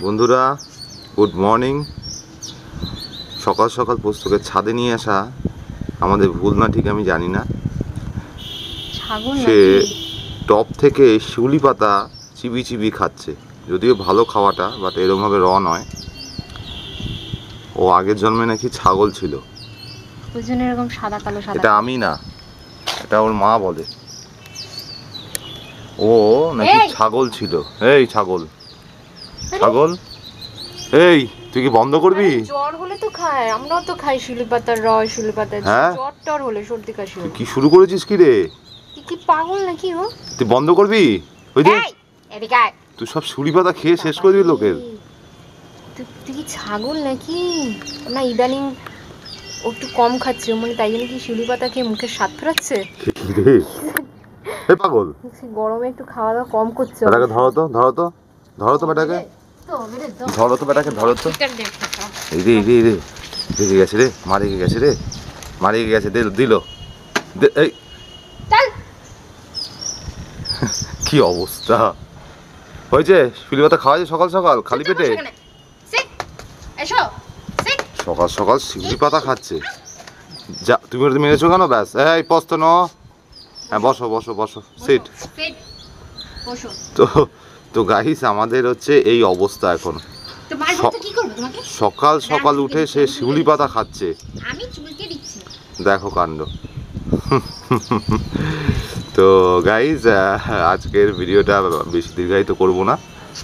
বন্ধুরা good morning. সকাল সকাল পোস্তকে ছাদে নিয়ে আসা আমাদের ভুল না ঠিক আমি জানি না। সে টপ থেকে শিউলি পাতা চিবি চিবি খাচ্ছে, যদিও ভালো খাওয়াটা, বাট এরকমভাবে নয়। ও আগের জন্মে নাকি ছাগল ছিল, এরকম সাদা কালো সাদা। এটা আমি না, এটা ওর মা বলে। ও নাকি ছাগল ছিল। এই ছাগল ছাগল, এই তুই কি বন্ধ করবি? জ্বর হলে তো খায়, আমরাও তো খাই শিউলি পাতার রস, শিউলি পাতার জ্বর টর হলে, সর্দি কাশি হলে। কি শুরু করেছিস কি রে? তুই কি পাগল নাকি? ও তুই বন্ধ করবি? ওই যে এদিকে আয়। তুই সব শিউলি পাতা খেয়ে শেষ করে দিবি লোকের। তুই কি ছাগল নাকি? না ইদানিং ও একটু কম খাচ্ছে, মানে তাই জন্য কি শিউলি পাতা খেয়ে মুখের স্বাদ ফেরাচ্ছে? এই পাগল, গরমে একটু খাওয়া দাওয়া কম করছে। বেটাকে ধরো তো, ধরো তো, ধরো তো বেটাকে, ধরো তো বেটাকে, ধরো তো। এই রে এই রে এই রে, রেগে গেছে রে, মা রেগে গেছে রে, মা রেগে গেছে, দিল এই কি অবস্থা হয়েছে? শিউলি পাতা খাওয়া যায় সকাল সকাল খালি পেটে? সকাল সকাল শিউলি পাতা খাচ্ছে, যা তুমি ওটা মেরেছো কেন? ব্যাস, এই পোস্ত নো। হ্যাঁ বসো বসো বসো, সিট। তো তো গাইস, আমাদের হচ্ছে এই অবস্থা এখন। সকাল সকাল উঠে সে শিউলি পাতা খাচ্ছে, দেখো কাণ্ড। তো গাইস, আজকের ভিডিওটা বেশি দীর্ঘায়িত করব না।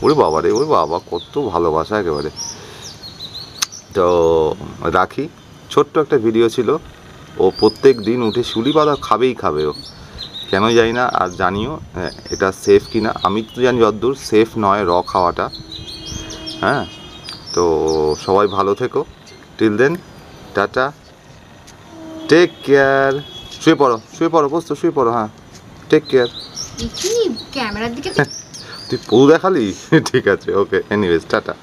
ওরে বাবা রে, ওরে বাবা, কত ভালোবাসা একেবারে। তো রাখি, ছোট্ট একটা ভিডিও ছিল। ও প্রত্যেক দিন উঠে শিউলি পাতা খাবেই খাবে, ও কেন জানি না। আর জানিও এটা সেফ কিনা, আমি তো জানি যতদূর সেফ নয় খাওয়াটা। হ্যাঁ, তো সবাই ভালো থেকো, till then tata, take care. শুয়ে পড়ো বসতো, শুয়ে পড়ো। হ্যাঁ, টেক কেয়ার। ক্যামেরার দিকে তুই পু দেখালি? ঠিক আছে, ওকে, এনিওয়েজ টাটা।